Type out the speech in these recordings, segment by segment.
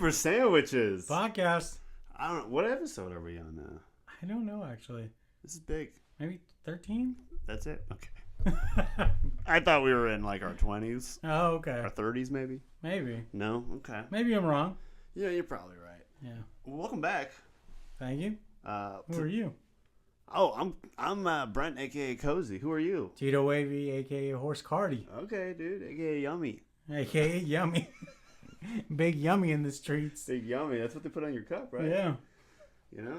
for sandwiches. Podcast. I don't know. What episode are we on now? I don't know, actually. This is big. Maybe 13? That's it? Okay. I thought we were in like our 20s. Oh, okay. Our 30s, maybe? Maybe. No? Okay. Maybe I'm wrong. Yeah, you're probably right. Yeah. Well, welcome back. Thank you. Who are you? Oh, I'm Brent, a.k.a. Cozy. Who are you? Tito Wavy, a.k.a. Horse Cardi. Okay, dude. A.k.a. Yummy. A.k.a. Yummy. Big Yummy in the streets. Big Yummy. That's what they put on your cup, right? Yeah. You know?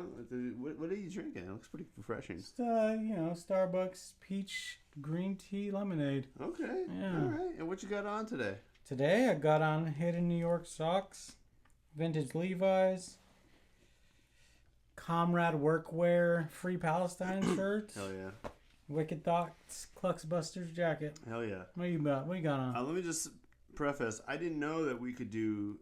What are you drinking? It looks pretty refreshing. Just, Starbucks peach green tea lemonade. Okay. Yeah. All right. And what you got on today? Today I got on Hidden New York socks, vintage Levi's, Comrade Workwear Free Palestine shirt. Hell yeah. Wicked Thoughts Cluxbusters jacket. Hell yeah. What you got? What you got on? Let me just preface. I didn't know that we could do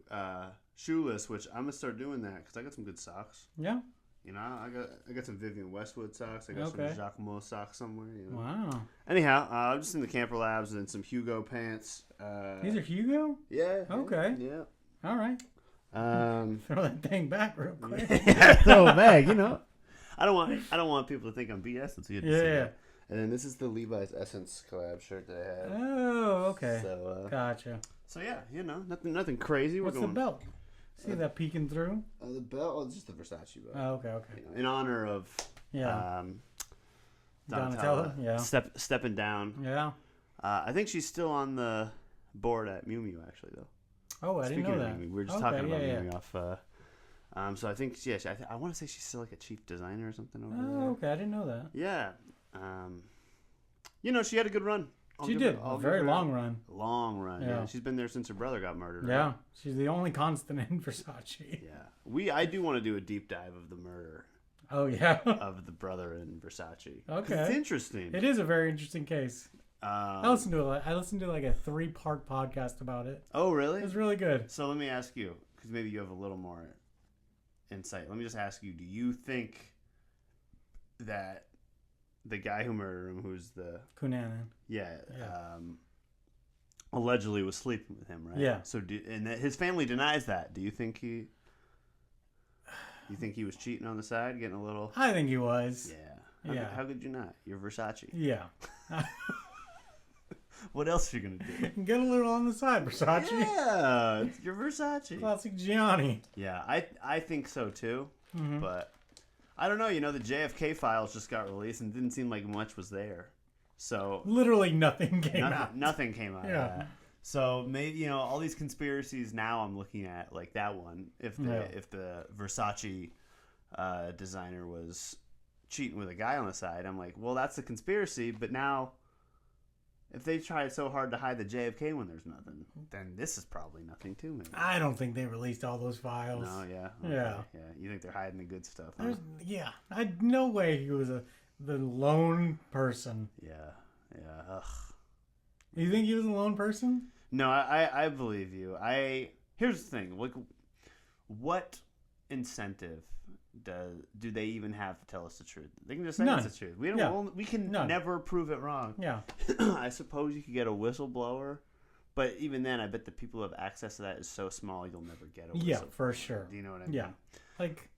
shoeless, which I'm gonna start doing that because I got some good socks. Yeah. You know, I got some Vivian Westwood socks. I got some Giacomo socks somewhere. You know? Wow. Anyhow, I'm just in the Camper Labs and some Hugo pants. These are Hugo? Yeah. Okay. Yeah. All right. Throw that thing back real quick. Yeah, throw it back. You know, I don't want people to think I'm BS. So you have to say that. And then this is the Levi's Essence collab shirt that I have. Oh, okay. So gotcha. So yeah, you know, nothing crazy. What's the belt? See that peeking through? The belt? Oh, it's just the Versace belt. Oh, okay. You know, in honor of Donatella. Yeah. Stepping down. Yeah. I think she's still on the board at Miu Miu, actually, though. Oh, I didn't know that. Miu Miu, we were just talking about Miu Miu off. So I think, I want to say she's still like a chief designer or something over there. Oh, okay. I didn't know that. Yeah. You know, she had a good run. She did. A very long run. Long run. Yeah. She's been there since her brother got murdered. Yeah. Right? She's the only constant in Versace. Yeah. I do want to do a deep dive of the murder. Oh, yeah. Of the brother in Versace. Okay. It's interesting. It is a very interesting case. I listened to like a 3-part podcast about it. Oh, really? It was really good. So let me ask you, because maybe you have a little more insight. Let me just ask you, do you think that the guy who murdered him, who's the... Cunanan. Yeah. Allegedly was sleeping with him, right? Yeah. So and his family denies that. Do you think he... You think he was cheating on the side, getting a little... I think he was. Yeah. How could you not? You're Versace. Yeah. What else are you going to do? Get a little on the side, Versace. Yeah. You're Versace. Classic Gianni. Yeah. I think so, too. Mm-hmm. But I don't know. You know, the JFK files just got released and it didn't seem like much was there. So... Literally nothing came out. Nothing came out of that. So maybe, you know, all these conspiracies now I'm looking at, like that one, if the Versace designer was cheating with a guy on the side, I'm like, well, that's a conspiracy. But now, if they tried so hard to hide the JFK when there's nothing, then this is probably nothing too. Maybe. I don't think they released all those files. No, yeah. Okay, yeah. You think they're hiding the good stuff? Huh? Yeah. No way he was the lone person. Yeah. Ugh. You think he was a lone person? No, I believe you. Here's the thing. Like, what incentive do they even have to tell us the truth? They can just say it's the truth. We don't. Yeah. We can never prove it wrong. Yeah. I suppose you could get a whistleblower, but even then, I bet the people who have access to that is so small you'll never get a whistleblower. Yeah, for sure. Do you know what I mean? Yeah. Like,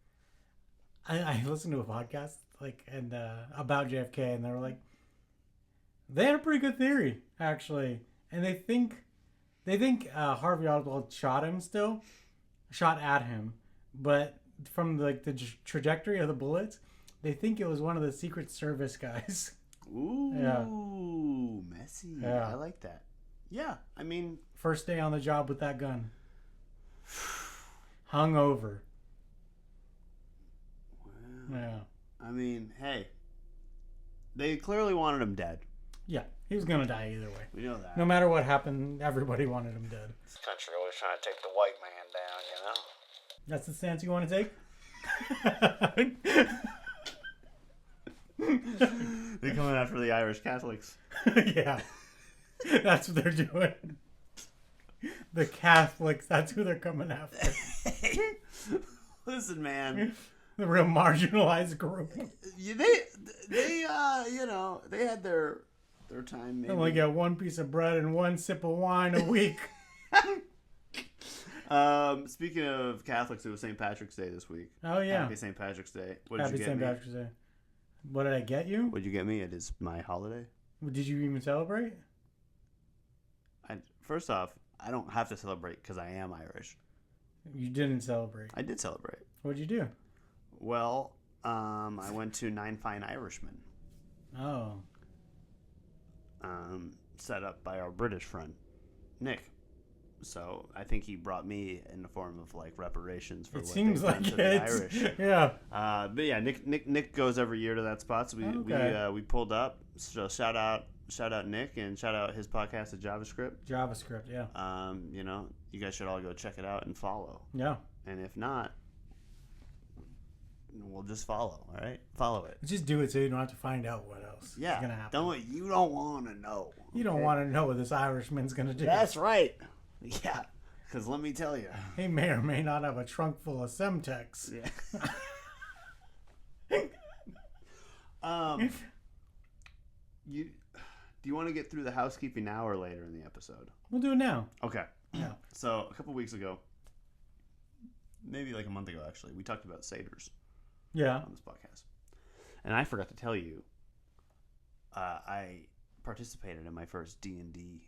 I listened to a podcast about JFK, and they were like, they had a pretty good theory actually, and they think Harvey Oswald shot at him, but from the trajectory of the bullets, they think it was one of the Secret Service guys. Ooh, yeah. Messy. Yeah. I like that. Yeah, I mean, first day on the job with that gun, hungover. Wow. Yeah. I mean, hey, they clearly wanted him dead. Yeah, he was gonna die either way. We know that. No matter what happened, everybody wanted him dead. This country always trying to take the white man down, you know? That's the stance you want to take? They're coming after the Irish Catholics. Yeah. That's what they're doing. The Catholics, that's who they're coming after. Listen, man. The real marginalized group. They had their time. Maybe. They only get one piece of bread and one sip of wine a week. Speaking of Catholics, it was St. Patrick's Day this week. Oh yeah. Happy St. Patrick's Day. What did Happy you get St. me? Patrick's Day. What did I get you? What did you get me? It is my holiday. Did you even celebrate? First off, I don't have to celebrate because I am Irish. You didn't celebrate. I did celebrate. What'd you do? Well, I went to Nine Fine Irishmen. Oh. Set up by our British friend, Nick. So I think he brought me in the form of like reparations for It what seems they've done like to the it. Irish. Yeah. But yeah, Nick goes every year to that spot. So we pulled up. So shout out Nick and shout out his podcast at JavaScript, yeah. You guys should all go check it out and follow. Yeah. And if not, we'll just follow. All right, follow it. Just do it so you don't have to find out what else is gonna happen. You don't want to know. You don't want to know what this Irishman's gonna do. That's right. Yeah, because let me tell you, he may or may not have a trunk full of Semtex. Yeah. Do you want to get through the housekeeping now or later in the episode? We'll do it now. Okay. Yeah. So a couple weeks ago, maybe like a month ago, actually, we talked about satyrs. Yeah. On this podcast, and I forgot to tell you, I participated in my first D&D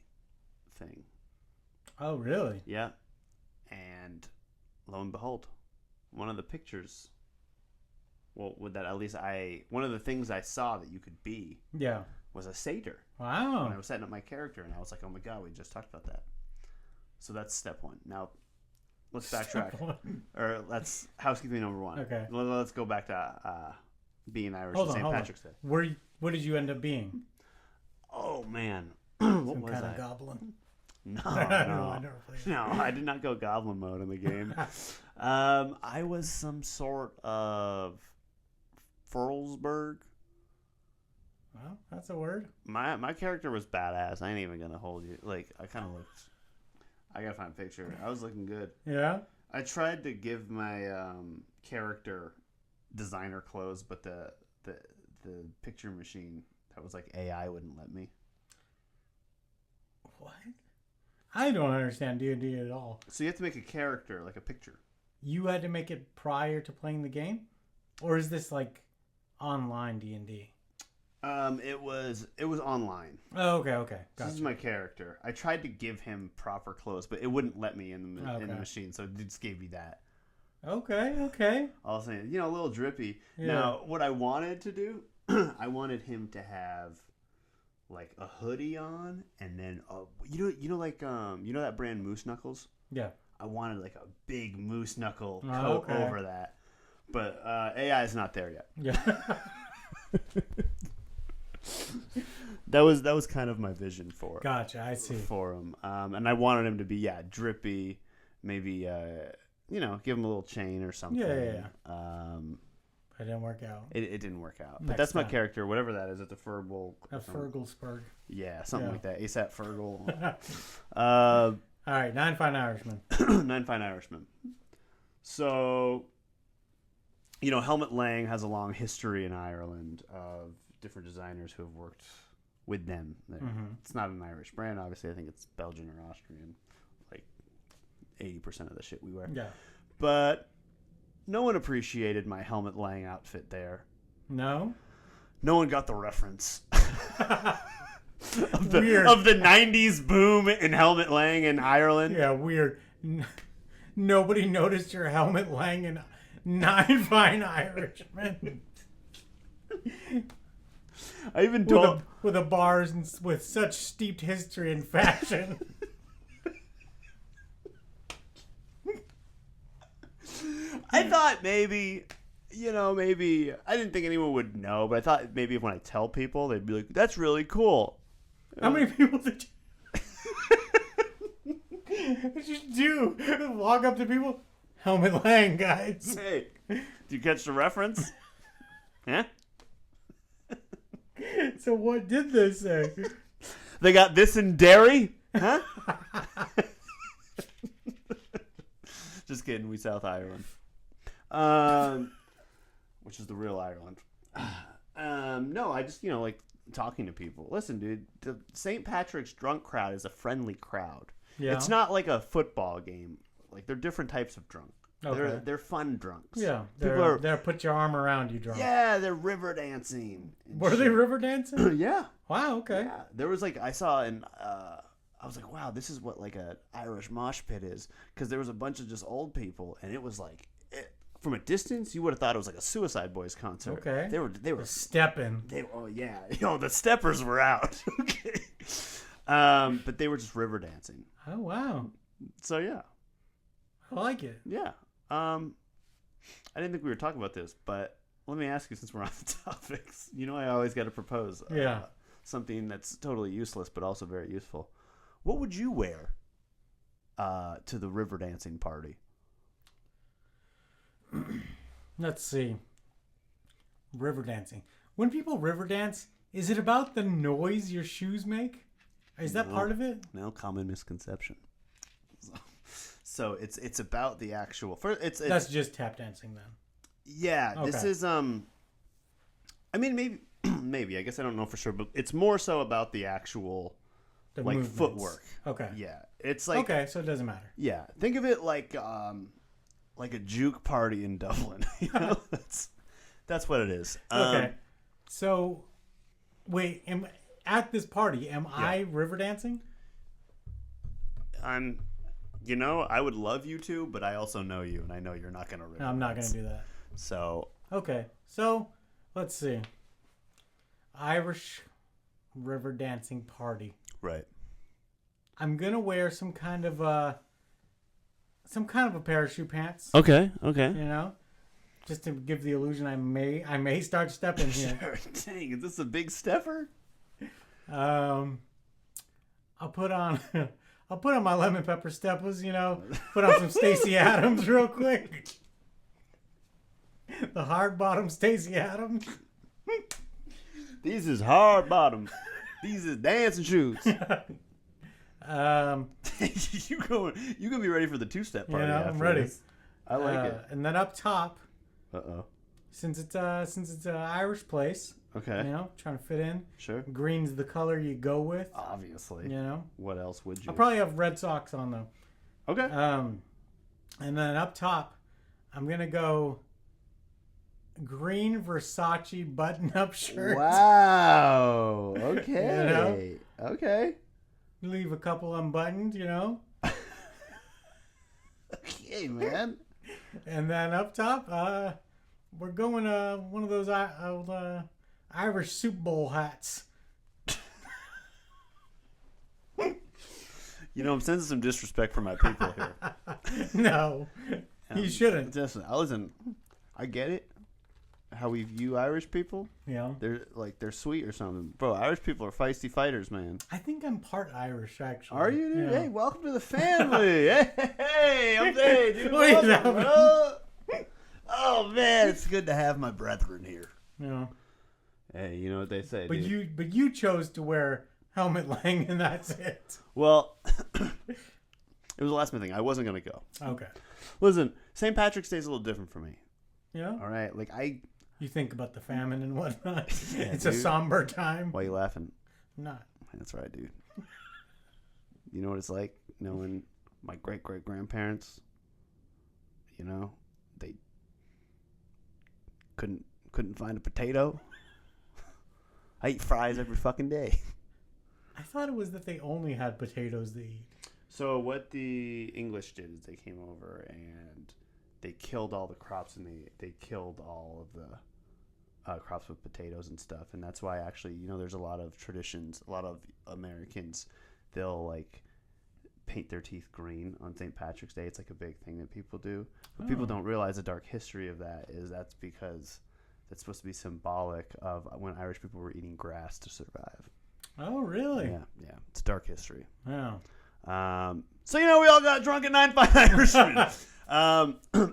thing. Oh, really? Yeah. And lo and behold, one of the pictures, one of the things I saw that you could be, yeah, was a satyr. Wow. When I was setting up my character, and I was like, oh my god, we just talked about that. So that's step one. Now, let's backtrack. Or that's housekeeping number one. Okay. Let's go back to being Irish Hold on on, St. Patrick's Day. What did you end up being? Oh, man. Some what was kind I? of goblin? No, I never played. No, I did not go goblin mode in the game. I was some sort of Furlsberg. Well, that's a word. My character was badass. I ain't even gonna hold you. Like, I kind of looked. I gotta find a picture. I was looking good. Yeah. I tried to give my character designer clothes, but the picture machine that was like AI wouldn't let me. What? I don't understand D&D at all. So you have to make a character, like a picture. You had to make it prior to playing the game, or is this like online D&D? It was online. Oh, okay. Gotcha. This is my character. I tried to give him proper clothes, but it wouldn't let me in the machine, so it just gave me that. Okay. All saying, a little drippy. Yeah. Now, what I wanted to do, I wanted him to have like a hoodie on, and then that brand Moose Knuckles. Yeah. I wanted like a big moose knuckle coat over that, but AI is not there yet. Yeah. That was kind of my vision for. Gotcha, I see. For him, and I wanted him to be drippy, maybe give him a little chain or something. Yeah. It didn't work out. It didn't work out. But that's my character, whatever that is. It's a Fergal. A Fergalsberg. Yeah, something like that. ASAP Fergal. All right, Nine Fine Irishmen. Nine Fine Irishmen. So, Helmut Lang has a long history in Ireland of different designers who have worked with them. Mm-hmm. It's not an Irish brand, obviously. I think it's Belgian or Austrian. Like 80% of the shit we wear. Yeah. But no one appreciated my Helmut Lang outfit there. No? No one got the reference. of the 90s boom in Helmut Lang in Ireland. Yeah, weird. Nobody noticed your Helmut Lang in Nine Fine Irishmen. I even told with the bars and with such steeped history and fashion. I thought maybe I didn't think anyone would know, but I thought maybe when I tell people, they'd be like, "That's really cool." How many people did you do? Walk up to people, Helmut Lang, guys. Hey, did you catch the reference? Yeah. So what did they say? They got this in dairy? Huh? Just kidding. We South Ireland. Which is the real Ireland. No, I just, like talking to people. Listen, dude, the St. Patrick's drunk crowd is a friendly crowd. Yeah. It's not like a football game like they're different types of drunk. Okay. They're fun drunks. Yeah, they're put your arm around you drunk. Yeah, they're river dancing. Were they river dancing? Yeah. Wow. Okay. Yeah. There was like I saw in I was like, wow, this is what like a Irish mosh pit is, because there was a bunch of just old people, and it was like from a distance you would have thought it was like a Suicide Boys concert. Okay. They were stepping. Oh yeah, the steppers were out. Okay. But they were just river dancing. Oh wow. So yeah. I like it. Yeah. I didn't think we were talking about this, but let me ask you, since we're on the topics. You know, I always got to propose something that's totally useless but also very useful. What would you wear to the river dancing party? Let's see. River dancing. When people river dance, is it about the noise your shoes make? Is that part of it? No, common misconception. So it's about the actual. That's just tap dancing then. Yeah, okay. This is I mean maybe I guess I don't know for sure, but it's more so about the actual movements. Footwork. Okay. Yeah, it's like okay, so it doesn't matter. Yeah, think of it like a juke party in Dublin. You know, that's what it is. Okay, so wait, at this party, am I river dancing? You know, I would love you to, but I also know you, and I know you're not going to river dance. I'm not going to do that. So. Okay, so let's see. Irish river dancing party. Right. I'm going to wear some kind of a parachute pants. Okay, okay. You know? Just to give the illusion I may start stepping here. Sure. Dang, is this a big stepper? I'll put on my lemon pepper steppers, you know. Put on some Stacey Adams real quick. The hard bottom Stacey Adams. These is hard bottom. These is dancing shoes. You gonna be ready for the two-step party? Yeah, I'm ready. This. I like it. And then up top. Uh-oh. Since it's an Irish place. Okay. You know, trying to fit in. Sure. Green's the color you go with. Obviously. You know. What else would you? I'll probably have red socks on though. Okay. And then up top, I'm gonna go green Versace button-up shirt. Wow. Okay. You know? Okay. Leave a couple unbuttoned, you know. Okay, man. And then up top, we're going one of those Irish Super Bowl hats. You know, I'm sensing some disrespect for my people here. No, you shouldn't. Listen, I get it. How we view Irish people. Yeah. They're sweet or something. Bro, Irish people are feisty fighters, man. I think I'm part Irish, actually. Are you, dude? Yeah. Hey, welcome to the family. Hey, I'm Dave, dude. Welcome, bro. Oh, man, it's good to have my brethren here. Yeah. Hey, you know what they say, but dude. you chose to wear helmet lang, and that's it. Well, it was a last minute thing. I wasn't going to go. Okay. Listen, St. Patrick's Day is a little different for me. Yeah? All right? Like, You think about the famine and whatnot. Yeah, it's dude. A somber time. Why are you laughing? I'm not. That's right, dude. You know what it's like knowing my great-great-grandparents, you know, they couldn't find a potato. I eat fries every fucking day. I thought it was that they only had potatoes to eat. So what the English did is they came over and they killed all the crops, and they killed all of the crops with potatoes and stuff. And that's why actually, you know, there's a lot of traditions. A lot of Americans, they'll like paint their teeth green on St. Patrick's Day. It's like a big thing that people do. But people don't realize the dark history of that is that's because that's supposed to be symbolic of when Irish people were eating grass to survive. Oh, really? Yeah. It's dark history. Yeah. So, you know, we all got drunk at 9-5 Irishman.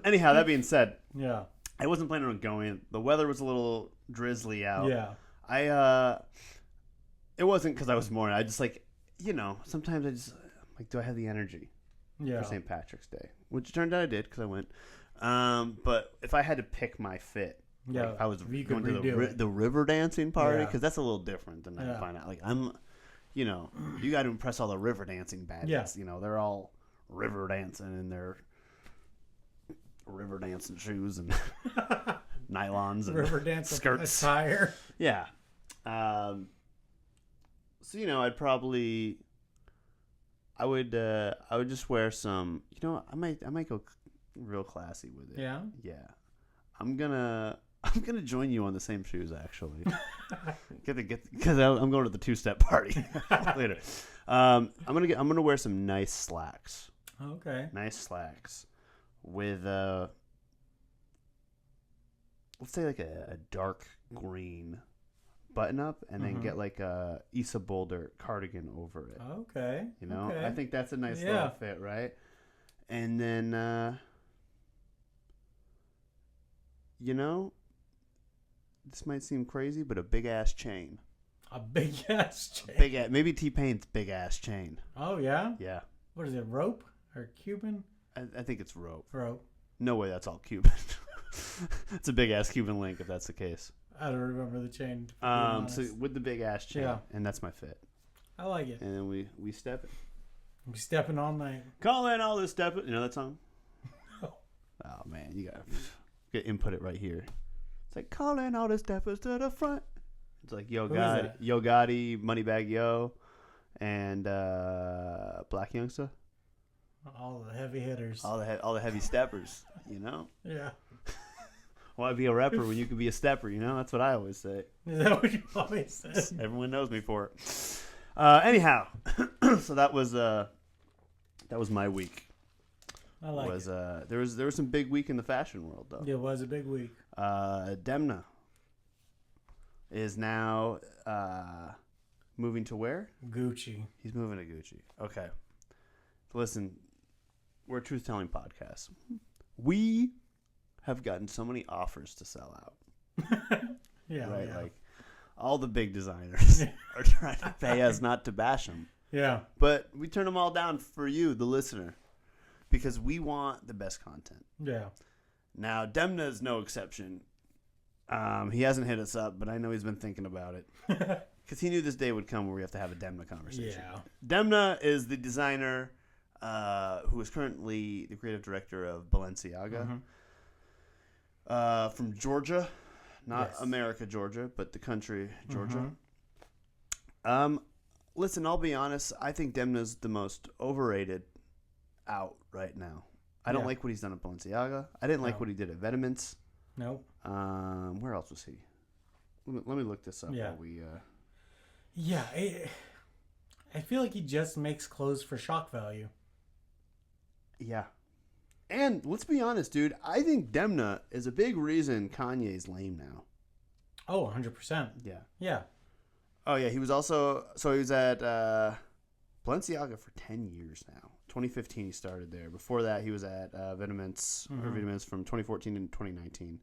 Anyhow, that being said, yeah, I wasn't planning on going. The weather was a little drizzly out. Yeah. It wasn't because I was mourning. I just like, you know, sometimes I just like, do I have the energy for St. Patrick's Day? Which it turned out I did because I went. But if I had to pick my fit, like, I was going to the river dancing party because that's a little different than I find out. Like you got to impress all the river dancing baddies. Yeah. You know, they're all river dancing in their river dancing shoes and nylons and river dance skirts. Attire. Yeah. So I would just wear some. I might go real classy with it. Yeah. Yeah. I'm gonna join you on the same shoes actually. Because I'm going to the 2-step party later. I'm gonna wear some nice slacks. Okay. Nice slacks with let's say like a dark green button up, and then get like a Issa Boulder cardigan over it. Okay. Okay. I think that's a nice little fit, right? And then this might seem crazy, but a big ass chain. A big ass chain. Maybe T-Pain's big ass chain. Oh yeah. Yeah. What is it? Rope or Cuban? I think it's rope. Rope. No way, that's all Cuban. It's a big ass Cuban link if that's the case. I don't remember the chain. So with the big ass chain, and that's my fit. I like it. And then we step it. We stepping all night. Call in all this stepping. You know that song? No. Oh man, you gotta input it right here. It's like calling all the steppers to the front. It's like Yo Gotti, Moneybagg Yo, and Black Youngster. All the heavy hitters. All the heavy steppers. Yeah. Why be a rapper when you could be a stepper? That's what I always say. Is that what you always say? Everyone knows me for it. Anyhow, so that was my week. I like it. There was some big week in the fashion world though. It was a big week. Demna is now moving to where? Gucci. He's moving to Gucci. Okay. Listen, we're a truth-telling podcast. We have gotten so many offers to sell out. Yeah. Right? Yeah. Like, all the big designers are trying to pay us not to bash them. Yeah. But we turn them all down for you, the listener, because we want the best content. Yeah. Now, Demna is no exception. He hasn't hit us up, but I know he's been thinking about it. Because he knew this day would come where we have to have a Demna conversation. Yeah. Demna is the designer who is currently the creative director of Balenciaga. From Georgia. Not America, Georgia, but the country, Georgia. Listen, I'll be honest. I think Demna's the most overrated out right now. I don't like what he's done at Balenciaga. I didn't like what he did at Vetements. Nope. Where else was he? Let me look this up while we... Yeah, I feel like he just makes clothes for shock value. Yeah. And let's be honest, dude. I think Demna is a big reason Kanye's lame now. Oh, 100%. Yeah. Yeah. Oh, yeah. He was also... So he was at Balenciaga for 10 years now. 2015 he started there. Before that, he was at Vetements from 2014 to 2019.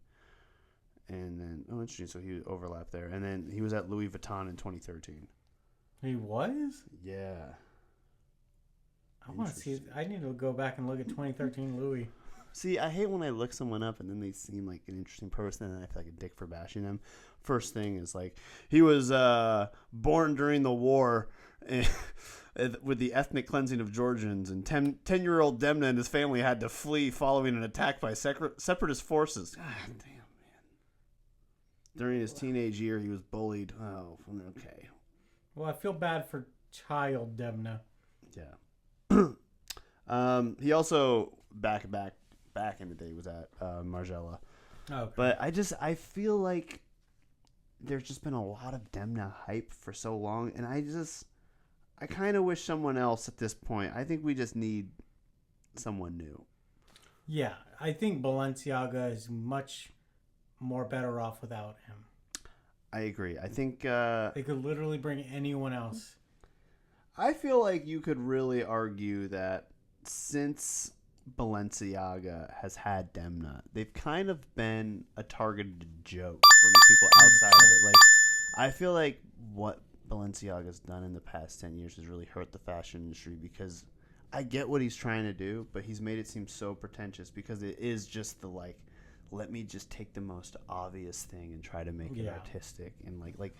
And then... Oh, interesting. So he overlapped there. And then he was at Louis Vuitton in 2013. He was? Yeah. I want to see. I need to go back and look at 2013 Louis. See, I hate when I look someone up and then they seem like an interesting person and I feel like a dick for bashing them. First thing is like, he was born during the war with the ethnic cleansing of Georgians, and 10-year-old Demna and his family had to flee following an attack by separatist forces. God damn, man. During his teenage year, he was bullied. Oh, okay. Well, I feel bad for child Demna. Yeah. He also back in the day was at Margiela. Okay. But I feel like there's just been a lot of Demna hype for so long, and I kind of wish someone else at this point. I think we just need someone new. Yeah, I think Balenciaga is much more better off without him. I agree. I think they could literally bring anyone else. I feel like you could really argue that since Balenciaga has had Demna, they've kind of been a targeted joke from people outside of it. Like, I feel like what Balenciaga's done in the past 10 years has really hurt the fashion industry, because I get what he's trying to do, but he's made it seem so pretentious because it is just the like, let me just take the most obvious thing and try to make it artistic and like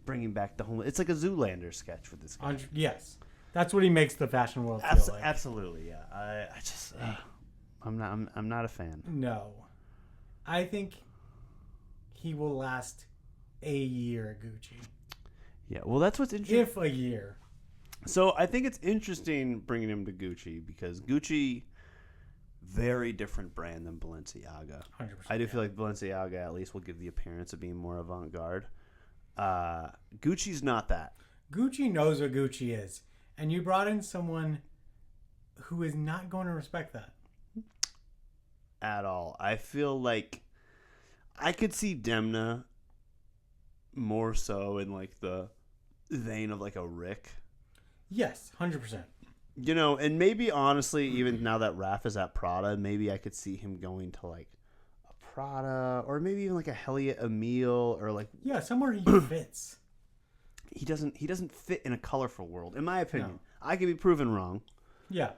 bringing back the whole. It's like a Zoolander sketch with this guy. Yes, that's what he makes the fashion world feel like. Absolutely, yeah. I just I'm not a fan. No. I think he will last a year at Gucci. Yeah, well, that's what's interesting. If a year. So I think it's interesting bringing him to Gucci because Gucci, very different brand than Balenciaga. 100%. I do feel like Balenciaga at least will give the appearance of being more avant-garde. Gucci's not that. Gucci knows what Gucci is. And you brought in someone who is not going to respect that. At all. I feel like I could see Demna more so in like the vein of like a Rick. Yes, 100%. You know, and maybe honestly, even now that Raph is at Prada, maybe I could see him going to like a Prada or maybe even like a Helliot Emile or like somewhere he fits. He doesn't fit in a colorful world, in my opinion. No. I could be proven wrong. Yeah.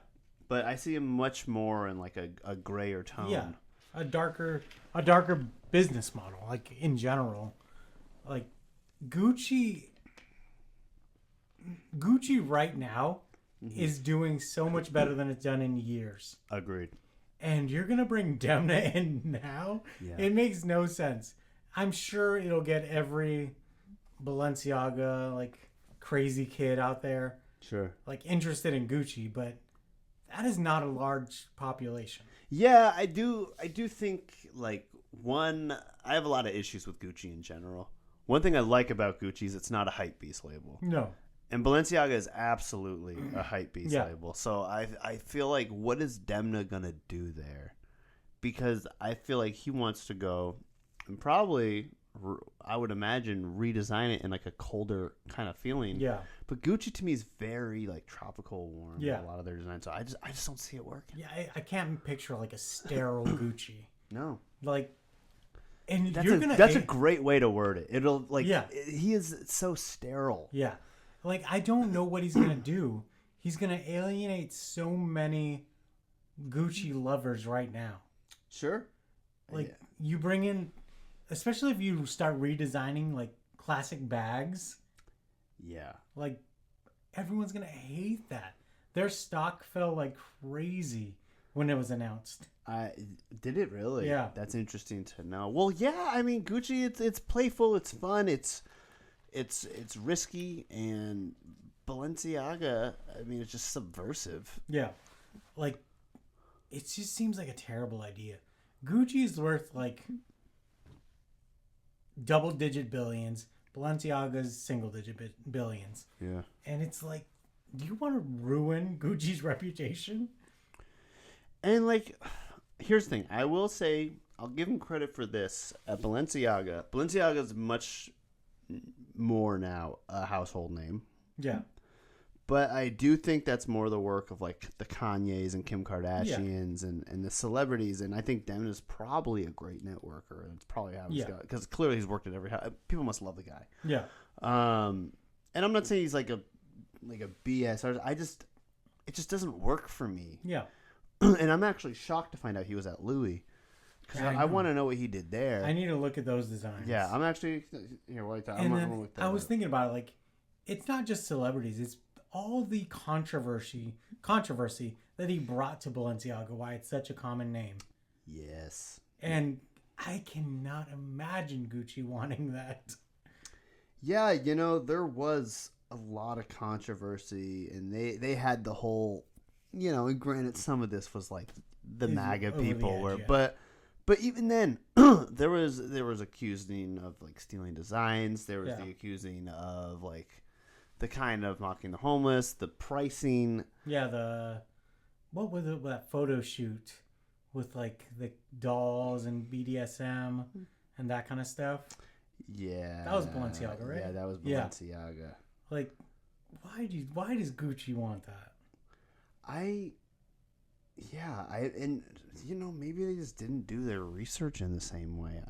But I see him much more in like a grayer tone. Yeah. A darker business model, like in general. Like Gucci right now is doing so much better than it's done in years. Agreed. And you're going to bring Demna in now? Yeah. It makes no sense. I'm sure it'll get every Balenciaga, like, crazy kid out there, Sure. like, interested in Gucci, but that is not a large population. Yeah, I do think, like, I have a lot of issues with Gucci in general. One thing I like about Gucci is it's not a hype beast label. No. And Balenciaga is absolutely a hype beast label. So I feel like, what is Demna going to do there? Because I feel like he wants to go and probably, I would imagine, redesign it in like a colder kind of feeling. Yeah. But Gucci to me is very like tropical warm. Yeah. A lot of their designs. So I just don't see it working. Yeah, I can't picture like a sterile Gucci. No. Like, and that's a great way to word it. It'll like, yeah. He is so sterile. Yeah. Like, I don't know what he's going to do. He's going to alienate so many Gucci lovers right now. Sure. Like, you bring in, especially if you start redesigning, like, classic bags. Yeah. Like, everyone's going to hate that. Their stock fell like crazy when it was announced. Did it really? Yeah. That's interesting to know. Well, yeah, I mean, Gucci, it's playful, it's fun, it's risky, and Balenciaga, I mean, it's just subversive. Yeah. Like, it just seems like a terrible idea. Gucci is worth, like, double-digit billions. Balenciaga's single-digit billions. Yeah. And it's like, do you want to ruin Gucci's reputation? And, like, here's the thing. I will say, I'll give him credit for this. At Balenciaga, Balenciaga's much more now a household name. Yeah. But I do think that's more the work of like the Kanyes and Kim Kardashians and the celebrities. And I think Demna is probably a great networker. It's probably how he's got, because clearly he's worked at every house. People must love the guy. Yeah. And I'm not saying he's like a BS artist. It just doesn't work for me. Yeah. And I'm actually shocked to find out he was at Louis. Because I want to know what he did there. I need to look at those designs. Yeah, I'm actually here. Wait, I was thinking about it. Like, it's not just celebrities; it's all the controversy that he brought to Balenciaga. Why it's such a common name. Yes. And I cannot imagine Gucci wanting that. Yeah, you know, there was a lot of controversy, and they had the whole, you know, and granted, some of this was like the MAGA people, but even then, there was accusing of like stealing designs. There was the accusing of like the kind of mocking the homeless, the pricing. Yeah, what was it, that photo shoot with like the dolls and BDSM and that kind of stuff? Yeah, that was Balenciaga, right? Yeah, that was Balenciaga. Yeah. Like, why does Gucci want that? And you know, maybe they just didn't do their research in the same way.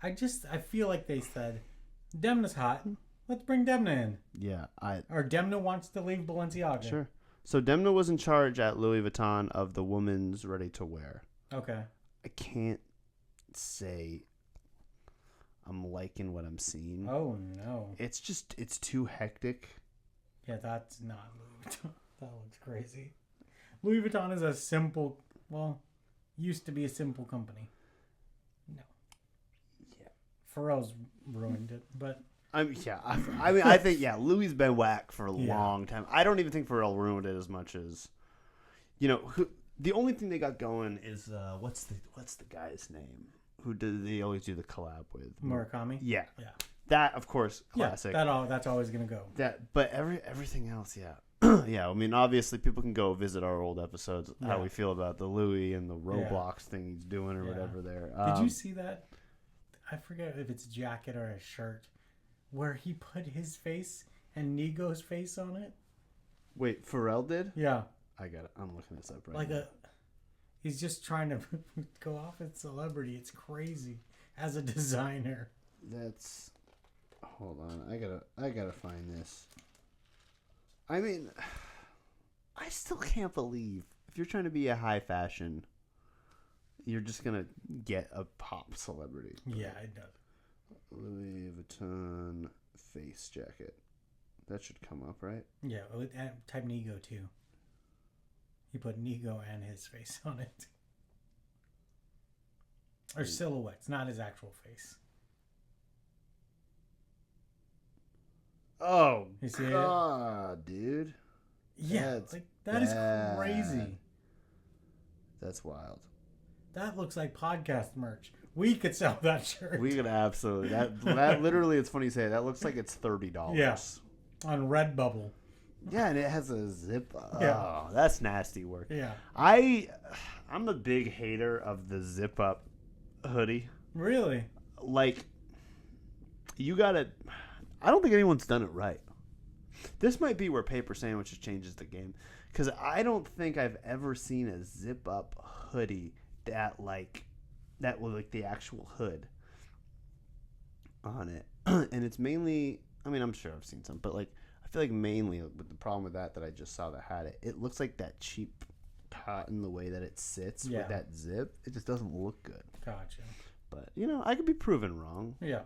I feel like they said, Demna's hot. Let's bring Demna in. Yeah, or Demna wants to leave Balenciaga. Sure. So Demna was in charge at Louis Vuitton of the women's ready-to-wear. Okay. I can't say I'm liking what I'm seeing. Oh, no. It's too hectic. Yeah, that's not Louis Vuitton. That looks crazy. Louis Vuitton is a simple, well, used to be a simple company. No. Yeah. Pharrell's ruined it, but... I mean, I think, Louis been whack for a long time. I don't even think Pharrell ruined it as much as, the only thing they got going is, what's the guy's name? They always do the collab with? Murakami? Yeah. That, of course, classic. Yeah, that's always going to go. But everything else, yeah, I mean, obviously, people can go visit our old episodes, how we feel about the Louis and the Roblox thing he's doing or whatever there. Did you see that? I forget if it's a jacket or a shirt, where he put his face and Nigo's face on it. Wait, Pharrell did? Yeah. I got it. I'm looking this up right now. He's just trying to go off as celebrity. It's crazy as a designer. Hold on. I gotta find this. I mean, I still can't believe if you're trying to be a high fashion, you're just gonna get a pop celebrity. Yeah, it does. Louis Vuitton face jacket. That should come up, right? Yeah, type Nigo too. He put Nigo and his face on it. Or silhouettes, not his actual face. Oh, you see God, dude. Yeah, that is crazy. That's wild. That looks like podcast merch. We could sell that shirt. We could absolutely. That literally, it's funny you say that looks like it's $30. Yeah. On Redbubble. Yeah, and it has a zip. Yeah. Oh, that's nasty work. Yeah. I'm a big hater of the zip up hoodie. Really? You gotta. I don't think anyone's done it right. This might be where Paper Sandwiches changes the game, because I don't think I've ever seen a zip up hoodie that was the actual hood on it. And it's mainly, I mean, I'm sure I've seen some, but I feel like mainly with the problem with that I just saw that had it looks like that cheap cotton, the way that it sits with that zip. It just doesn't look good. Gotcha. But, I could be proven wrong. Yeah.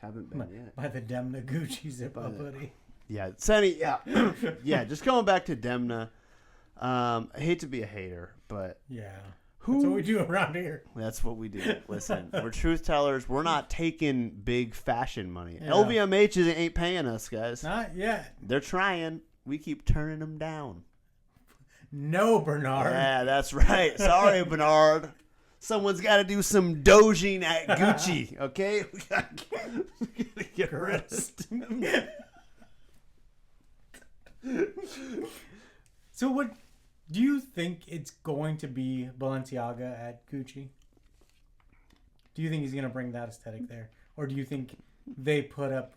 Haven't been yet. By the Demna Gucci zip up hoodie. Yeah, Sonny, yeah. Yeah, just going back to Demna. I hate to be a hater, but... Yeah. That's what we do around here. That's what we do. Listen, we're truth tellers. We're not taking big fashion money. Yeah. LVMH ain't paying us, guys. Not yet. They're trying. We keep turning them down. No, Bernard. Yeah, that's right. Sorry, Bernard. Someone's got to do some doging at Gucci, okay? We gotta get rest. So what... Do you think it's going to be Balenciaga at Gucci? Do you think he's going to bring that aesthetic there? Or do you think they put up,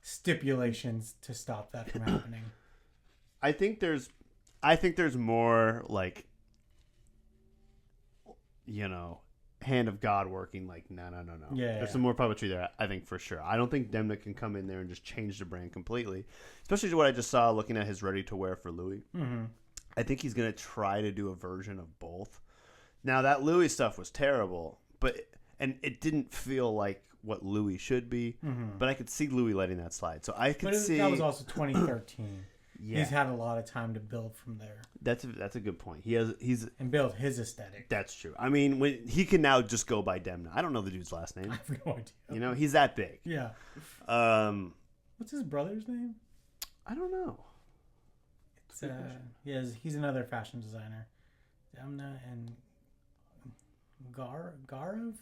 stipulations to stop that from happening? I think there's more, hand of God working, no. Yeah. There's some more puppetry there, I think, for sure. I don't think Demna can come in there and just change the brand completely. Especially what I just saw looking at his ready-to-wear for Louis. Mm-hmm. I think he's going to try to do a version of both. Now, that Louis stuff was terrible, and it didn't feel like what Louis should be, but I could see Louis letting that slide. So I could see... That was also 2013. Yeah. He's had a lot of time to build from there. That's a good point. And build his aesthetic. That's true. I mean, when he can now just go by Demna. I don't know the dude's last name. I have no idea. He's that big. Yeah. What's his brother's name? I don't know. He's another fashion designer. Demna and Garov?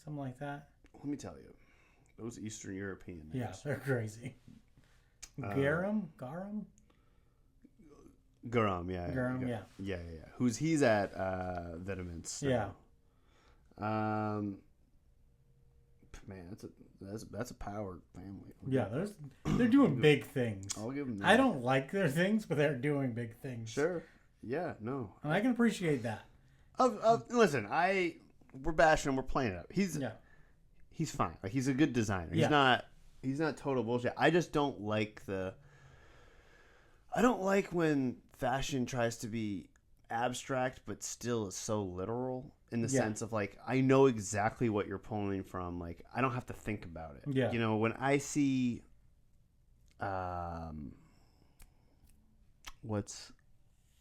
Something like that. Let me tell you. Those Eastern European names. Yeah, they're crazy. Garam? Garam, yeah. Garam, yeah. Yeah. He's at Vitamins. So. Yeah. Man, that's a power family. Yeah, they're doing big things. I'll give them that. I don't like their things, but they're doing big things. Sure. Yeah, no. And I can appreciate that. Listen, we're bashing him, we're playing it up. He's fine. He's a good designer. Yeah. He's not total bullshit. I just don't like when fashion tries to be abstract but still is so literal in the sense of I know exactly what you're pulling from. I don't have to think about it. Yeah. When I see what's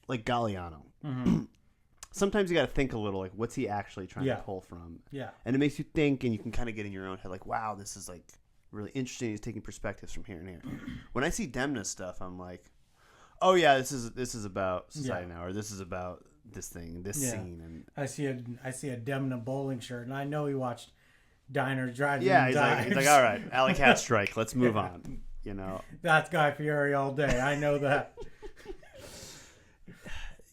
like Galliano. Mm-hmm. Sometimes you got to think a little, like, what's he actually trying to pull from? Yeah. And it makes you think, and you can kind of get in your own head, like, wow, this is, like, really interesting. He's taking perspectives from here and here. When I see Demna stuff, I'm like, oh, yeah, this is about society now, or this is about this thing, this scene. And I see a Demna bowling shirt, and I know he watched Diner Drive-In he's like, all right, Alley Cat Strike, let's move on, you know? That's Guy Fieri all day. I know that.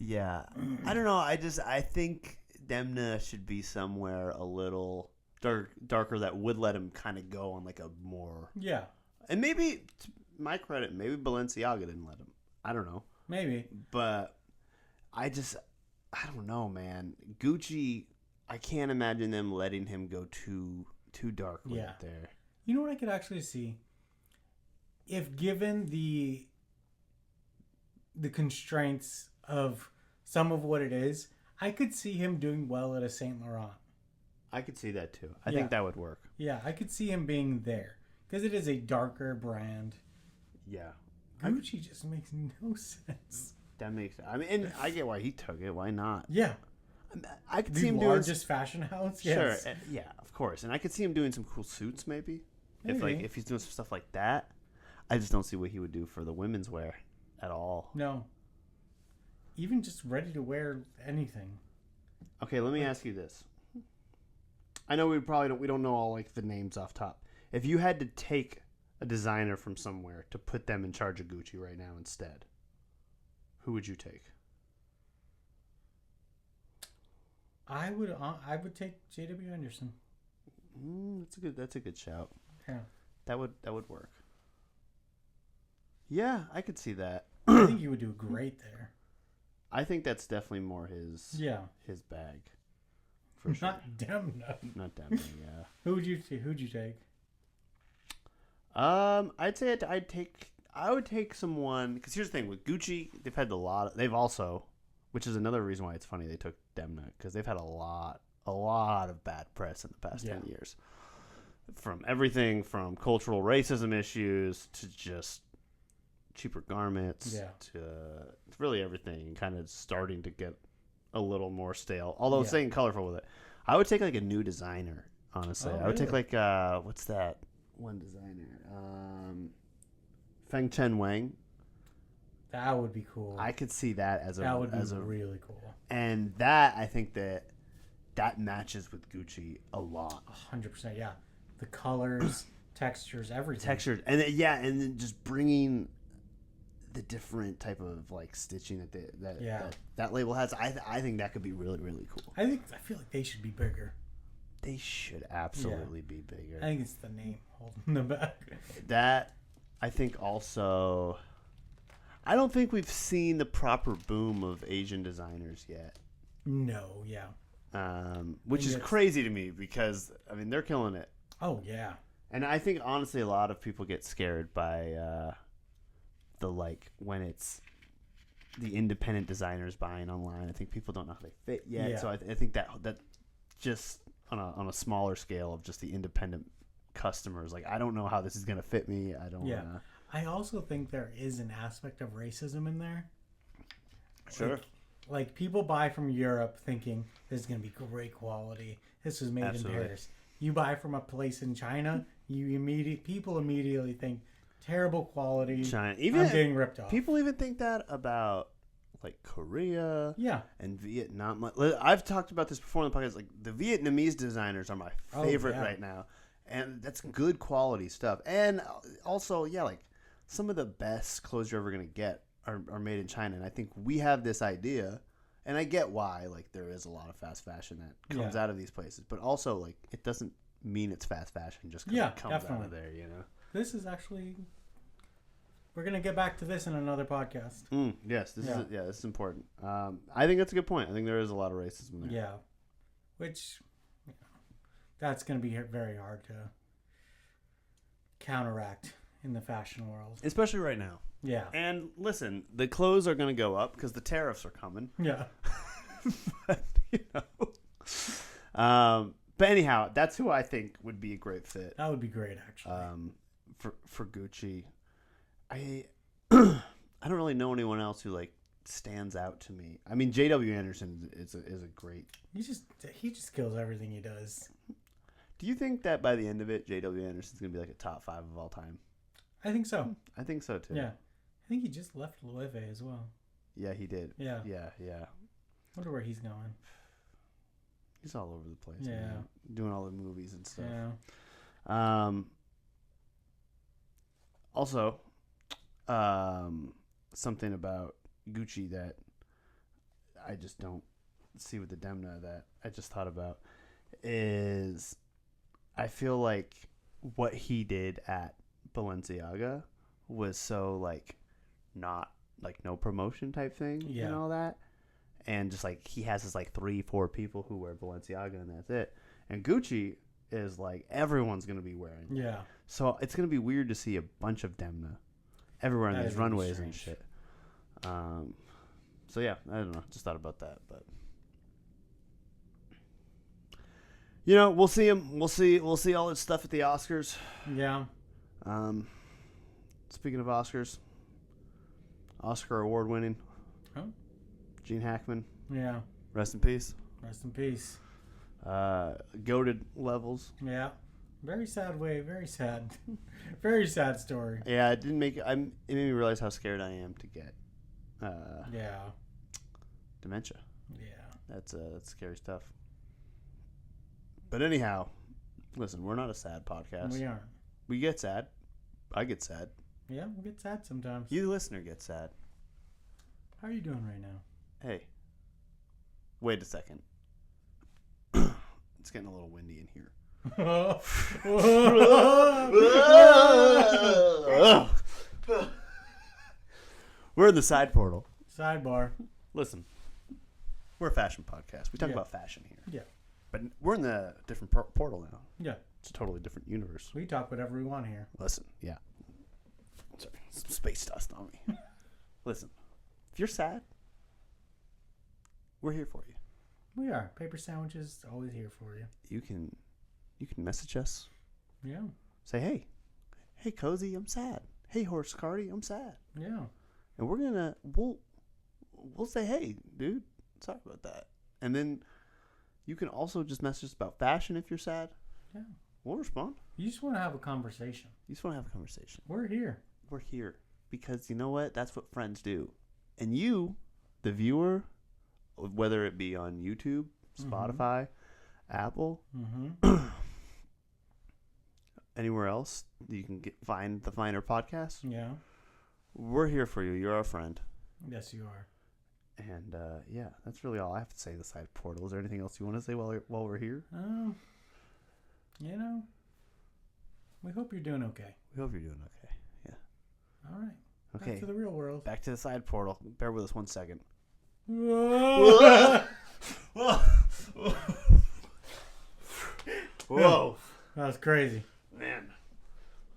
Yeah. I don't know. I think Demna should be somewhere a little darker that would let him kind of go on like a more... Yeah. And maybe, to my credit, maybe Balenciaga didn't let him. I don't know. Maybe. But I don't know, man. Gucci, I can't imagine them letting him go too dark with it there. You know what I could actually see? If given the constraints of some of what it is, I could see him doing well at a Saint Laurent. I could see that too. I think that would work. Yeah, I could see him being there because it is a darker brand. Yeah. Gucci just makes no sense. That makes... I mean, and I get why he took it. Why not? Yeah. I could the see him doing... largest fashion house? Yes. Sure. Yeah, of course. And I could see him doing some cool suits maybe. If he's doing some stuff like that. I just don't see what he would do for the women's wear at all. No. Even just ready to wear anything. Okay, let me ask you this. I know we don't know all like the names off top. If you had to take a designer from somewhere to put them in charge of Gucci right now instead, who would you take? I would take J.W. Anderson. That's a good shout. Yeah. That would work. Yeah, I could see that. I think he would do great there. I think that's definitely more his bag. For sure. Not Demna. Not Demna, yeah. Who'd you take? I'd say I would take someone, because here's the thing with Gucci, they've also, which is another reason why it's funny they took Demna, because they've had a lot of bad press in the past 10 years, from everything from cultural racism issues to just cheaper garments to really everything kind of starting to get a little more stale, although staying colorful with it. I would take like a new designer, honestly. I would take like what's that one designer, Feng Chen Wang. That would be cool. I could see that as a really cool. And that, I think that matches with Gucci a lot. 100%, yeah. The colors, textures, everything. And then just bringing the different type of like stitching that label has. I think that could be really, really cool. I feel like they should be bigger. They should absolutely be bigger. I think it's the name holding them back. That, I think also, I don't think we've seen the proper boom of Asian designers yet. No, yeah. Which is crazy to me because, I mean, they're killing it. Oh, yeah. And I think, honestly, a lot of people get scared by when it's the independent designers buying online. I think people don't know how they fit yet. Yeah. So I think that just on a smaller scale of just the independent customers, like, I don't know how this is going to fit me. I don't wanna... I also think there is an aspect of racism in there. Sure. Like people buy from Europe thinking this is going to be great quality. This was made in Paris. You buy from a place in China, people immediately think terrible quality. China. I'm getting ripped off. People even think that about like Korea, and Vietnam. I've talked about this before on the podcast. Like the Vietnamese designers are my favorite right now, and that's good quality stuff. And also, like some of the best clothes you're ever gonna get are made in China. And I think we have this idea, and I get why. Like there is a lot of fast fashion that comes out of these places, but also like it doesn't mean it's fast fashion just because it comes out of there. You know, this is actually. We're going to get back to this in another podcast. Yes, this is important. I think that's a good point. I think there is a lot of racism there. Yeah. Which, that's going to be very hard to counteract in the fashion world. Especially right now. Yeah. And listen, the clothes are going to go up because the tariffs are coming. Yeah. But anyhow, that's who I think would be a great fit. That would be great, actually. For Gucci. I don't really know anyone else who like stands out to me. I mean, J.W. Anderson is a great. He just kills everything he does. Do you think that by the end of it, J.W. Anderson's gonna be like a top 5 of all time? I think so. I think so too. Yeah, I think he just left Loewe as well. Yeah, he did. Yeah. I Wonder where he's going. He's all over the place. Yeah. Man. Doing all the movies and stuff. Yeah. Also, something about Gucci that I just don't see with the Demna that I just thought about is I feel like what he did at Balenciaga was so like not like no promotion type thing and all that, and just like he has his like 3-4 people who wear Balenciaga and that's it, and Gucci is like everyone's gonna be wearing it. Yeah, so it's gonna be weird to see a bunch of Demna everywhere on these runways and shit. So yeah, I don't know, just thought about that, but you know, we'll see him. We'll see all this stuff at the Oscars. Yeah. Speaking of Oscars, Oscar award winning. Oh. Gene Hackman. Yeah. Rest in peace. Rest in peace. Goated levels. Yeah. Very sad way. Very sad. Very sad story. Yeah, it made me realize how scared I am to get. Dementia. Yeah. That's scary stuff. But anyhow, listen, we're not a sad podcast. We aren't. We get sad. I get sad. Yeah, we get sad sometimes. You, the listener, get sad. How are you doing right now? Hey. Wait a second. It's getting a little windy in here. We're in the side portal. Sidebar. Listen, we're a fashion podcast. We talk about fashion here. Yeah. But we're in the different portal now. Yeah. It's a totally different universe. We talk whatever we want here. Listen, yeah. Sorry, some space dust on me. Listen, if you're sad, we're here for you. We are. Paper sandwiches, always here for you. You can message us. Yeah. Say, hey, Cozy, I'm sad. Hey, Horse Cardi, I'm sad. Yeah. And we'll say, hey, dude, sorry about that. And then you can also just message us about fashion if you're sad. Yeah. We'll respond. You just want to have a conversation. You just want to have a conversation. We're here. We're here. Because you know what? That's what friends do. And you, the viewer, whether it be on YouTube, Spotify, Apple, anywhere else you can find the Finer podcast. Yeah. We're here for you. You're our friend. Yes, you are. And yeah, that's really all I have to say. The side portal. Is there anything else you want to say while we're here? You know, we hope you're doing okay. We hope you're doing okay. Yeah. All right. Okay. Back to the real world. Back to the side portal. Bear with us 1 second. Whoa. Whoa. That was crazy. Man.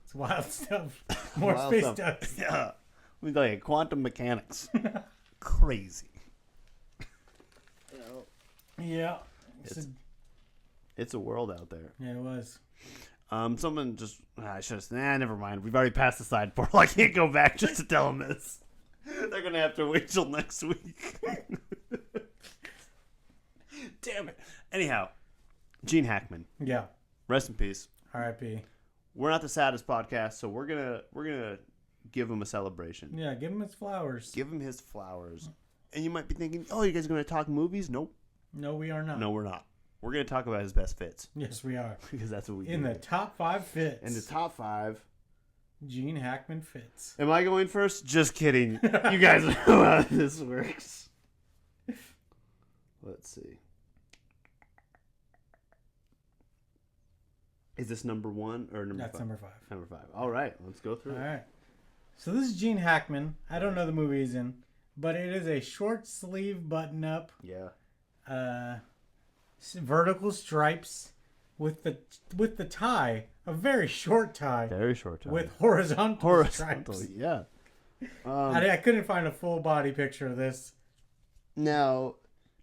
It's wild stuff. More wild space stuff. dust. Yeah. We tell you, quantum mechanics. Crazy. Yeah. It's a world out there. Yeah, it was. Someone just... I should have... never mind. We've already passed the side portal. I can't go back just to tell them this. They're going to have to wait till next week. Damn it. Anyhow, Gene Hackman. Yeah. Rest in peace. R.I.P. We're not the saddest podcast, so we're gonna give him a celebration. Yeah, give him his flowers. Give him his flowers. And you might be thinking, oh, you guys are going to talk movies? Nope. No, we are not. No, we're not. We're going to talk about his best fits. Yes, we are. Because that's what we do. In the top 5 fits. In the top 5. Gene Hackman fits. Am I going first? Just kidding. You guys know how this works. Let's see. Is this number 1 or number 5? That's number 5. Number 5. All right. Let's go through All it. right. So this is Gene Hackman. I don't know the movie he's in, but it is a short sleeve button up. Yeah. Vertical stripes with the tie, a very short tie. Very short tie. With horizontal stripes. Yeah. I couldn't find a full body picture of this. Now,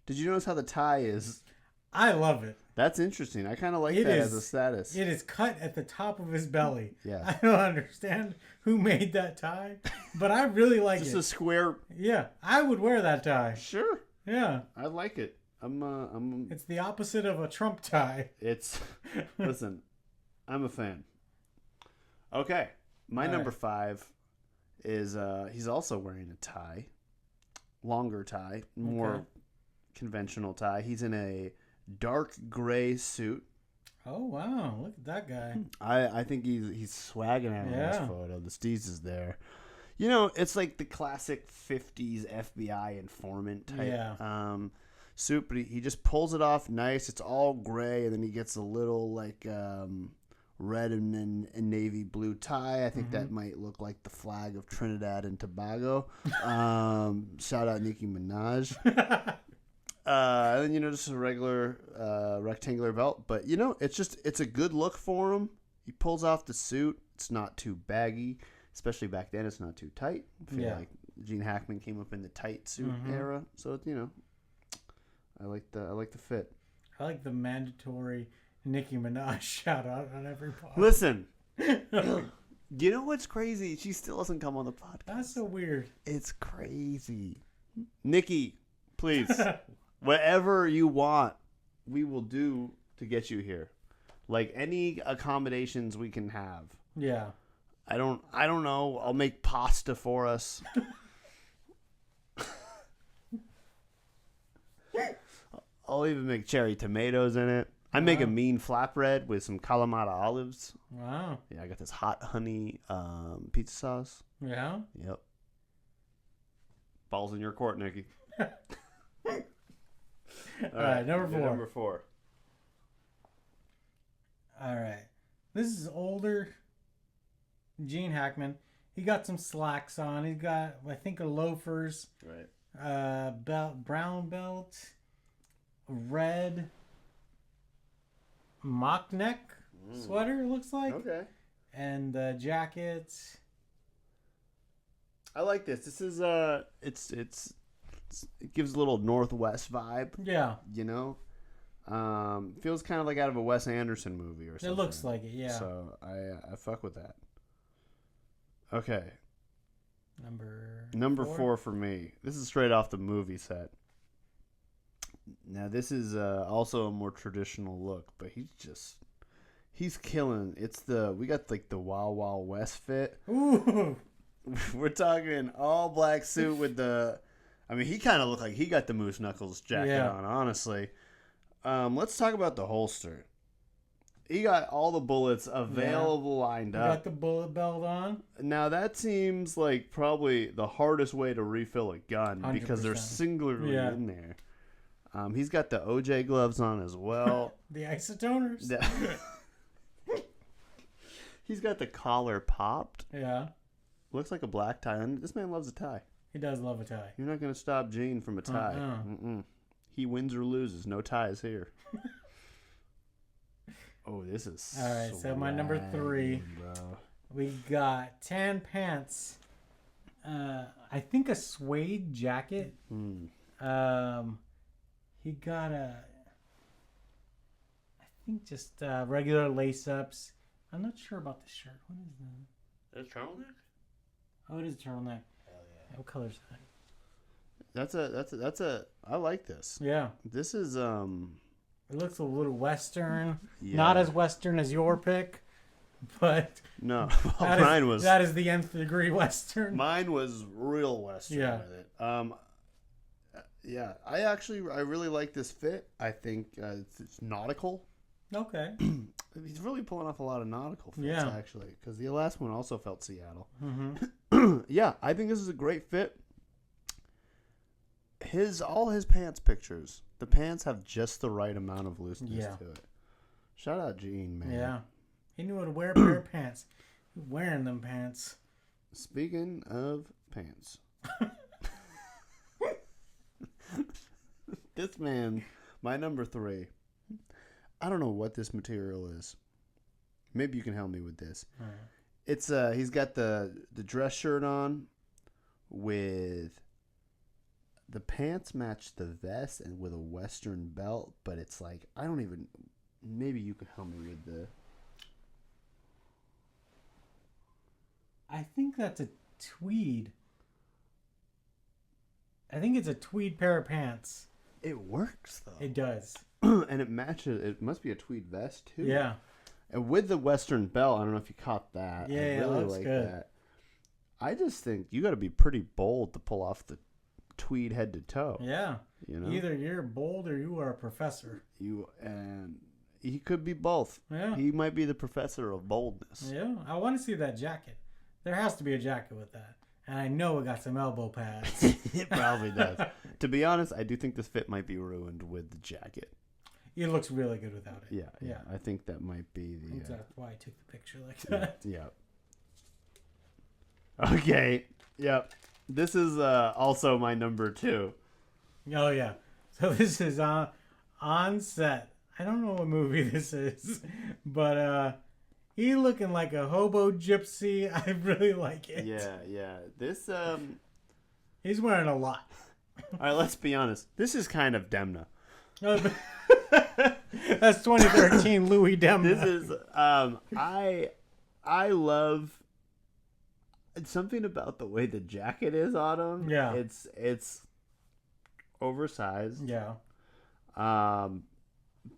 did you notice how the tie is? I love it. That's interesting. I kind of like that as a status. It is cut at the top of his belly. Yeah. I don't understand who made that tie, but I really like it. Just a square. Yeah, I would wear that tie. Sure. Yeah. I like it. It's the opposite of a Trump tie. Listen, I'm a fan. Okay. My number 5 is he's also wearing a tie. Longer tie, more conventional tie. He's in a dark gray suit. Oh wow! Look at that guy. I think he's swagging out in this photo. The steez is there. You know, it's like the classic '50s FBI informant type suit, but he just pulls it off nice. It's all gray, and then he gets a little like red and navy blue tie. I think that might look like the flag of Trinidad and Tobago. Shout out Nicki Minaj. And then, just a regular rectangular belt. But, it's a good look for him. He pulls off the suit. It's not too baggy. Especially back then, it's not too tight. I feel like Gene Hackman came up in the tight suit era. So, I like the fit. I like the mandatory Nicki Minaj shout out on every pod. Listen. You know what's crazy? She still doesn't come on the podcast. That's so weird. It's crazy. Nikki, please. Whatever you want, we will do to get you here. Like any accommodations we can have. Yeah. I don't know. I'll make pasta for us. I'll even make cherry tomatoes in it. I make a mean flatbread with some Kalamata olives. Wow. Yeah, I got this hot honey pizza sauce. Yeah? Yep. Balls in your court, Nikki. All right, number 4. All right. This is older Gene Hackman. He got some slacks on. He's got, I think, a loafers. Right. Brown belt. Red mock neck sweater, it looks like. Okay. And jacket. I like this. This is it gives a little Northwest vibe. Yeah. Feels kind of like out of a Wes Anderson movie or something. It looks like it, yeah. So I fuck with that. Okay. Number 4 for me. This is straight off the movie set. Now this is also a more traditional look, but he's killing. We got like the Wild Wild West fit. Ooh. We're talking all black suit with he kind of looked like he got the Moose Knuckles jacket on, honestly. Let's talk about the holster. He got all the bullets available lined up. Got the bullet belt on. Now that seems like probably the hardest way to refill a gun 100%. because they're singularly in there. He's got the OJ gloves on as well. The isotoners. He's got the collar popped. Yeah. Looks like a black tie. This man loves a tie. He does love a tie. You're not going to stop Gene from a tie. He wins or loses. No ties here. Oh, this is all right. So my number 3, bro. We got tan pants. I think a suede jacket. He got I think just regular lace ups. I'm not sure about the shirt. What is that? Is that a turtleneck? Oh, it is a turtleneck. Hell yeah. What color is that? That's a. I like this. Yeah. This is It looks a little Western. Yeah. Not as Western as your pick, but no. That is the nth degree Western. Mine was real Western with it. Yeah, I really like this fit. I think it's nautical. Okay. He's really pulling off a lot of nautical fits, actually, because the last one also felt Seattle. Mm-hmm. Yeah, I think this is a great fit. All his pants pictures, the pants have just the right amount of looseness to it. Shout out Gene, man. Yeah, he knew how to wear a pair of pants. Wearing them pants. Speaking of pants. This man, my number 3. I don't know what this material is. Maybe you can help me with this. Right. It's he's got the dress shirt on with the pants match the vest and with a Western belt, but it's like I don't even. Maybe you could help me with the. I think that's a tweed. I think it's a tweed pair of pants. It works though. It does. And it matches. It must be a tweed vest too. Yeah. And with the Western belt, I don't know if you caught that. Yeah, I it really looks like good. that. I just think you got to be pretty bold to pull off the tweed head to toe. Yeah. You know, either you're bold or you are a professor. And he could be both. Yeah. He might be the professor of boldness. Yeah. I want to see that jacket. There has to be a jacket with that. And I know it got some elbow pads. It probably does. To be honest, I do think this fit might be ruined with the jacket. It looks really good without it. Yeah. I think that might be the. That's why I took the picture like that. Yeah. Okay. Yep. This is also my number 2. Oh yeah. So this is on set. I don't know what movie this is, but he looking like a hobo gypsy. I really like it. Yeah. This He's wearing a lot. All right, let's be honest. This is kind of Demna. That's 2013 Louis Demna. This is I love something about the way the jacket is on him. Yeah. It's oversized. Yeah.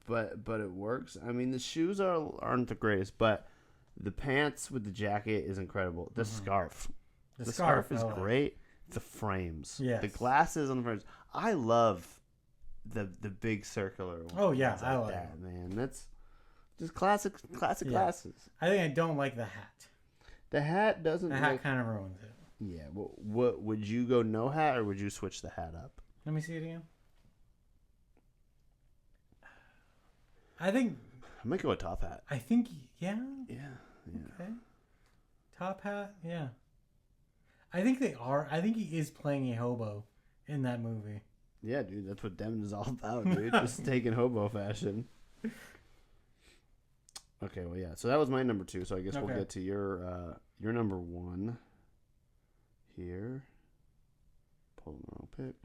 But it works. I mean, the shoes aren't the greatest, but the pants with the jacket is incredible. The scarf. The scarf is great. The frames. Yes. The glasses on the frames. I love the big circular ones. Oh yeah, I like like that, it. man. That's just classic glasses. I think I don't like the hat. The hat doesn't. The hat kind of ruins it. Yeah. What would you go no hat or would you switch the hat up? Let me see it again. I think I might go with top hat. I think yeah. Yeah. Okay. Top hat, yeah. I think they are. I think he is playing a hobo in that movie. Yeah, dude, that's what Demna is all about, dude. Just taking hobo fashion. Okay, well, yeah. So that was my number 2. So I guess we'll get to your number 1 here. Pull the wrong pick.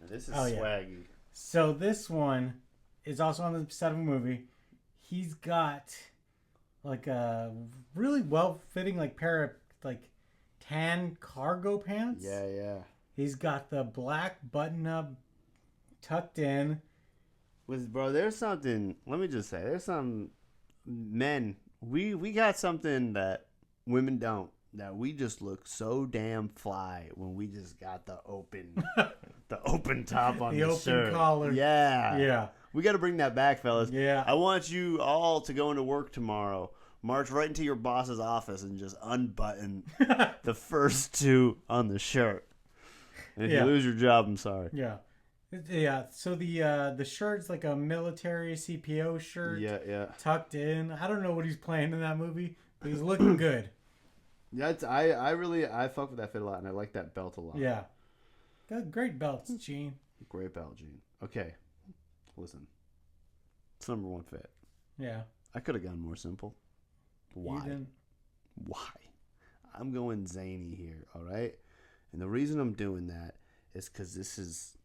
Now this is swaggy. Yeah. So this one is also on the set of a movie. He's got like a really well-fitting like pair of like tan cargo pants. Yeah. He's got the black button-up tucked in. Bro, there's something. Let me just say, there's some men. We got something that women don't. That we just look so damn fly when we just got the open top on the open shirt. collar. Yeah. We got to bring that back, fellas. Yeah. I want you all to go into work tomorrow. March right into your boss's office and just unbutton the first 2 on the shirt. And if you lose your job, I'm sorry. Yeah. Yeah. So the shirt's like a military CPO shirt. Yeah. Tucked in. I don't know what he's playing in that movie, but he's looking good. Yeah, I fuck with that fit a lot, and I like that belt a lot. Yeah. Got great belts, Gene. Great belt, Gene. Okay. Listen. It's number 1 fit. Yeah. I could have gone more simple. Why? Why? I'm going zany here, all right? And the reason I'm doing that is because this is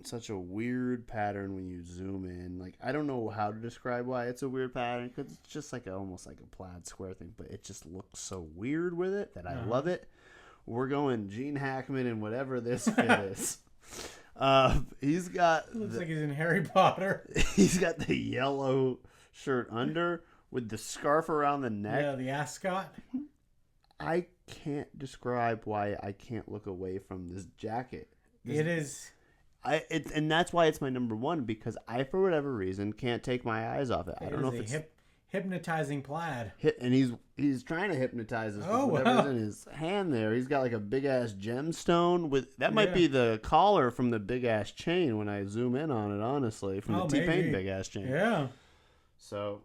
such a weird pattern when you zoom in. Like, I don't know how to describe why it's a weird pattern because it's just like almost like a plaid square thing, but it just looks so weird with it that I love it. We're going Gene Hackman and whatever this fit is. He's got... Looks like he's in Harry Potter. He's got the yellow shirt under with the scarf around the neck. Yeah, the ascot. I can't describe why I can't look away from this jacket. It is... and that's why it's my number 1 because I, for whatever reason, can't take my eyes off it. I don't know if it's hypnotizing plaid. And he's trying to hypnotize us with whatever's in his hand there. He's got like a big ass gemstone with that might be the collar from the big ass chain when I zoom in on it. Honestly, from the T-Pain big ass chain. Yeah. So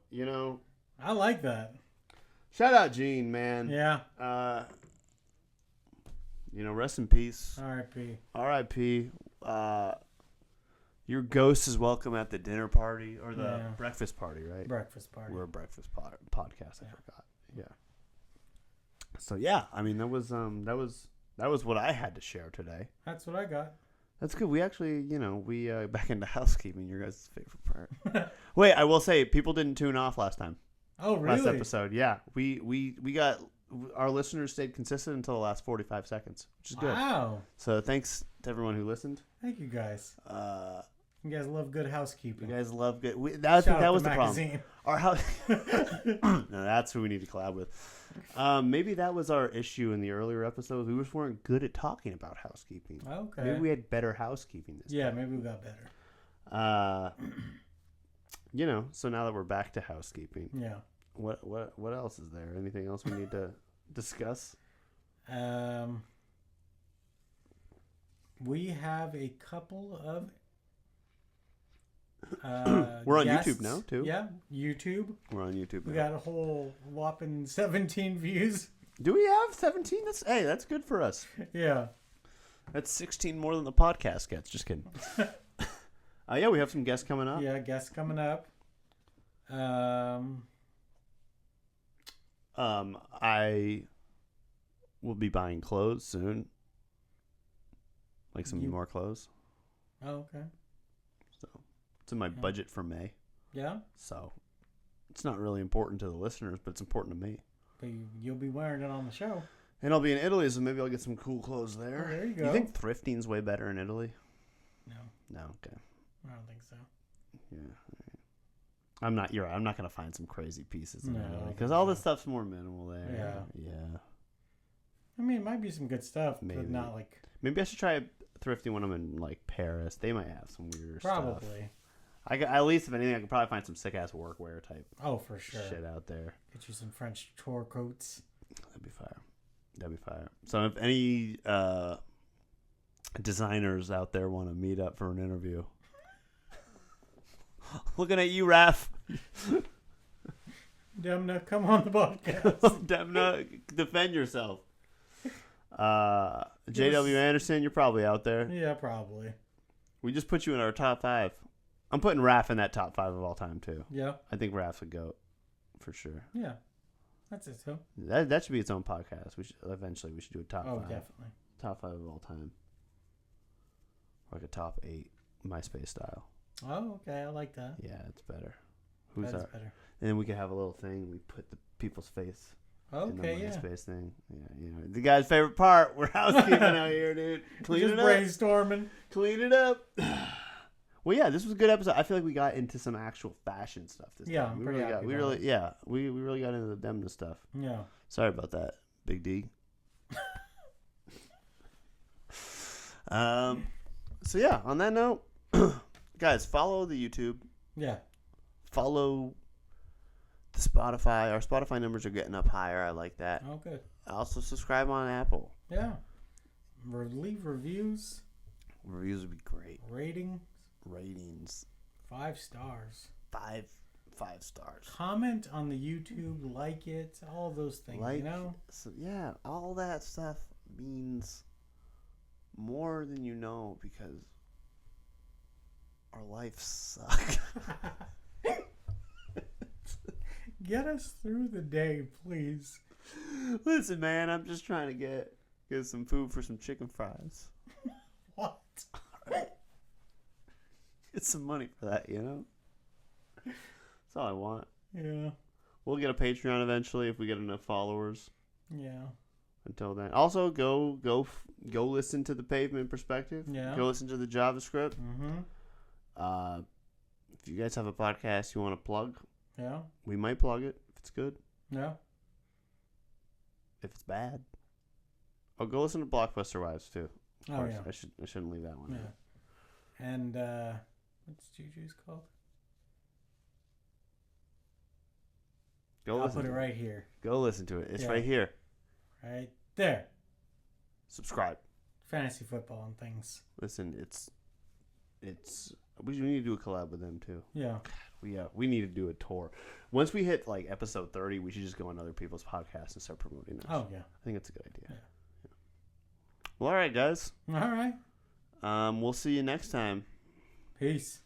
I like that. Shout out Gene, man. Yeah. Rest in peace. R.I.P. R.I.P. Your ghost is welcome at the dinner party or the breakfast party, right? Breakfast party. We're a breakfast podcast. I forgot. Yeah. So yeah, I mean that was That was what I had to share today. That's what I got. That's good. We actually, we back into housekeeping, your guys' favorite part. Wait, I will say, people didn't tune off last time. Oh, really? Last episode, yeah. We got, our listeners stayed consistent until the last 45 seconds, which is good. Wow. So thanks to everyone who listened. Thank you guys. You guys love good housekeeping. You guys love good. I think that was the magazine. Problem. Our house. No, that's who we need to collab with. Maybe that was our issue in the earlier episodes. We just weren't good at talking about housekeeping. Okay. Maybe we had better housekeeping this time. Yeah, maybe we got better. So now that we're back to housekeeping. Yeah. What else is there? Anything else we need to discuss? We have a couple of we're on guests. YouTube now too. Yeah, YouTube. We're on YouTube now. We got a whole whopping 17 views. Do we have 17? That's good for us. Yeah. That's 16 more than the podcast gets. Just kidding. Yeah, we have some guests coming up. Yeah, guests coming up. I will be buying clothes soon. Like some more clothes. Oh, okay. So it's in my budget for May. Yeah? So it's not really important to the listeners, but it's important to me. But you'll be wearing it on the show. And I'll be in Italy, so maybe I'll get some cool clothes there. Oh, there you go. You think thrifting's way better in Italy? No. No, okay. I don't think so. Yeah. I'm not. You're right. I'm not gonna find some crazy pieces in No, Italy because all this stuff's more minimal there. Yeah. Yeah. I mean, it might be some good stuff, Maybe. but not like... Maybe I should try thrifting when I'm in like Paris. They might have some weirder stuff. Probably. At least if anything, I could probably find some sick ass workwear type. Oh, for sure. Shit out there. Get you some French tour coats. That'd be fire. So if any designers out there want to meet up for an interview, looking at you, Raph. Demna, come on the podcast. Demna, defend yourself. J.W. Anderson, you're probably out there. Yeah, probably. We just put you in our top 5. I'm putting Raph in that top 5 of all time too. Yeah. I think Raph's a goat for sure. Yeah. That's it, too. That should be its own podcast. We should do a top 5. Oh, definitely. Top 5 of all time. Like a top 8 MySpace style. Oh, okay. I like that. Yeah, it's better. That's better. And then we could have a little thing. We put the people's face. Okay, in the yeah. MySpace thing. Yeah, the guy's favorite part. We're housekeeping out here, dude. Clean it up. Brainstorming. Clean it up. Well, yeah, this was a good episode. I feel like we got into some actual fashion stuff this yeah, time. I'm pretty happy we really got into the Demna stuff. Yeah. Sorry about that, Big D. So yeah, on that note, guys, follow the YouTube. Yeah. Follow the Spotify. Our Spotify numbers are getting up higher. I like that. Oh, good. Also, subscribe on Apple. Yeah. Leave reviews. Reviews would be great. Ratings. 5 stars. 5 stars. Comment on the YouTube. Like it. All those things, So, yeah, all that stuff means more than you know because our lives suck. Get us through the day, please. Listen, man, I'm just trying to get some food for some chicken fries. What? Get some money for that, That's all I want. Yeah. We'll get a Patreon eventually if we get enough followers. Yeah. Until then, also go listen to the Pavement Perspective. Yeah. Go listen to the JavaScript. Mm-hmm. If you guys have a podcast you want to plug, Yeah. we might plug it if it's good. Yeah. If it's bad, go listen to Blockbuster Wives too. Of course, yeah. I shouldn't leave that one. Yeah. out. And what's Juju's called? I'll put it right here. Go listen to it. It's right here. Right there. Subscribe. Fantasy football and things. Listen, it's. We need to do a collab with them too. Yeah. We need to do a tour. Once we hit like episode 30, we should just go on other people's podcasts and start promoting them. Oh yeah. I think it's a good idea. Yeah. Well, all right, guys. All right. We'll see you next time. Peace.